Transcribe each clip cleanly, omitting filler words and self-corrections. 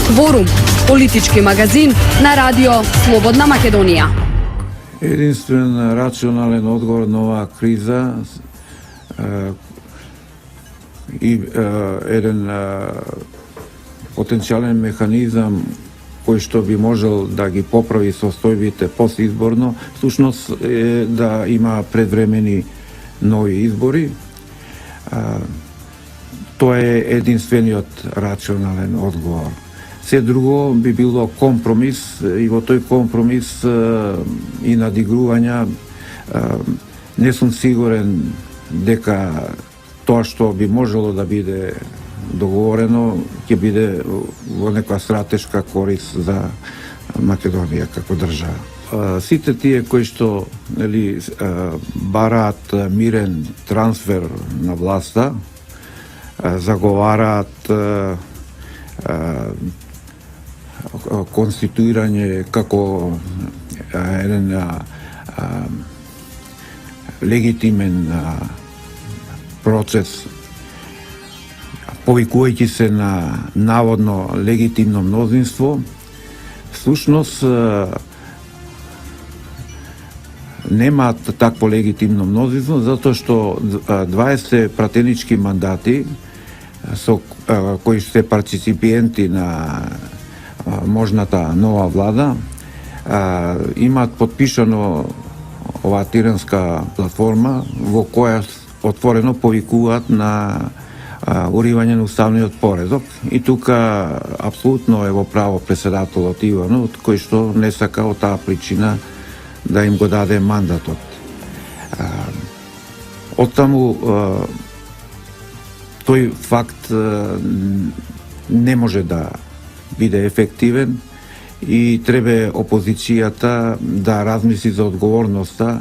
Форум, политички магазин на радио Слободна Македонија. Единствен рационален одговор на оваа криза и еден потенцијален механизам кој што би можел да ги поправи состојбите постизборно, всушност е да има предвремени нови избори. Тоа е единствениот рационален одговор. Се друго би било компромис и во тој компромис и надигрувања не сум сигурен дека тоа што би можело да биде договорено ќе биде во некоја стратешка корист за Македонија како држава. Сите тие кои што бараат мирен трансфер на власта, заговараат конституирање како еден легитимен процес, повикувајќи се на наводно легитимно мнозинство, всушност немаат такво легитимно мнозинство, затоа што 20 пратенички мандати со кои се парципиенти на можната нова влада имаат подпишано оваа тиранска платформа во која отворено повикуваат на уривање на уставниот поредок, и тука апсолутно е во право претседателот Иванов, кој што не сака од таа причина да им го даде мандатот. Оттаму тој факт не може да биде ефективен и треба опозицијата да размисли за одговорноста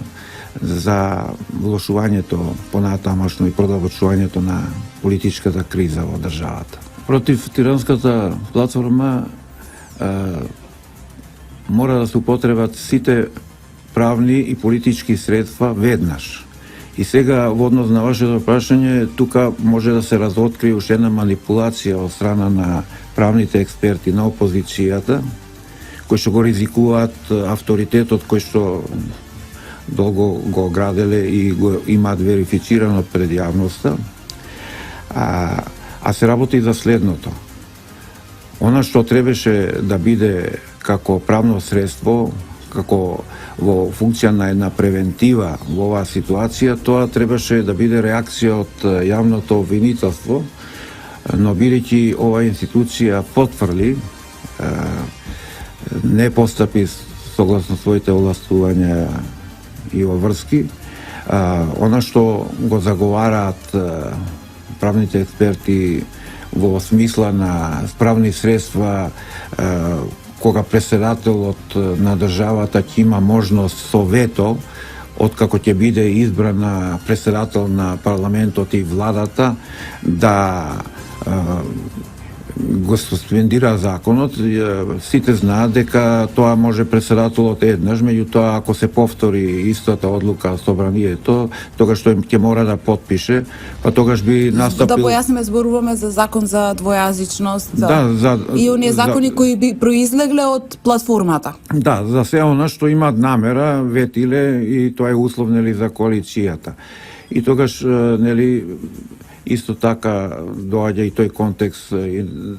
за влошувањето понатамошно и продолжувањето на политичката криза во државата. Против тиранската платформа мора да се употребат сите правни и политички средства веднаш. И сега, во однос на вашето прашање, тука може да се разоткрие уште една манипулација од страна на правните експерти на опозицијата, кои што го ризикуваат авторитетот кој што долго го граделе и го имаат верифицирано пред јавноста, а се работи за следното. Она што требаше да биде како правно средство, како во функција на една превентива во оваа ситуација, тоа требаше да биде реакција од јавното обвинителство, но бидејќи оваа институција потврли, не постапи согласно своите овластувања и врски, она што го заговараат правните експерти во смисла на правни средства, кога претседателот на државата ќе има можност со вето, откако ќе биде избрана претседател на парламентот и владата, да го суспендира законот. Сите знаат дека тоа може претседателот еднаш, меѓутоа ако се повтори истата одлука собранието, тогаш тој ќе мора да подпише, па тогаш би настапил... Да појасниме, зборуваме за закон за двојазичност, и оние закони кои би произлегле од платформата. Да, за се она што имаат намера, ветиле, и тоа е услов за коалицијата. И тогаш, исто така доаѓа и тој контекст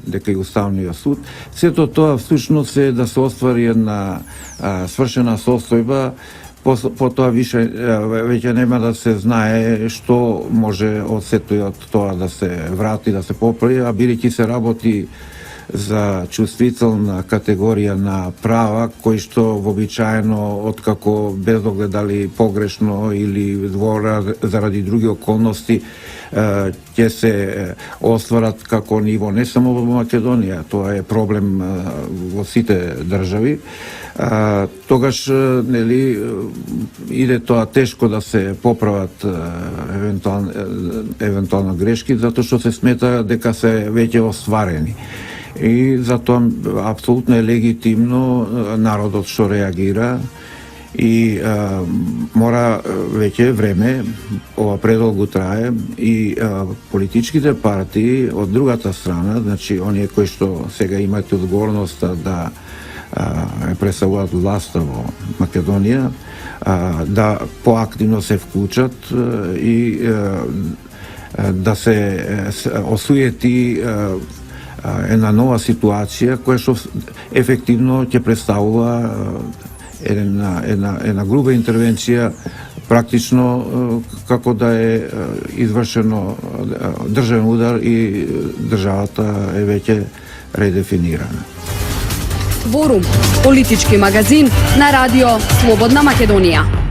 дека и Уставниот суд. Сето тоа всушност е да се оствари една свршена состојба, по тоа веќе нема да се знае што може од сето тоа да се врати, да се поправи, а бидејќи се работи за чувствителна категорија на права, кои што вообичаено, откако без оглед дали погрешно или заради други околности, ќе се остварат како ниво не само во Македонија, тоа е проблем во сите држави. Тогаш иде тоа тешко да се поправат евентуално грешки, затоа што се смета дека се веќе остварени. И затоа апсолутно е легитимно народот што реагира И мора веќе време, ова предолго трае, и политичките партии од другата страна, значи оние кои што сега имаат одговорноста да представуваат власта во Македонија, да поактивно се вклучат и да се осуети една нова ситуација која што ефективно ќе представува една груба интервенција, практично како да е извршено државен удар и државата е веќе редефинирана. Форум, политички магазин на радио Слободна Македонија.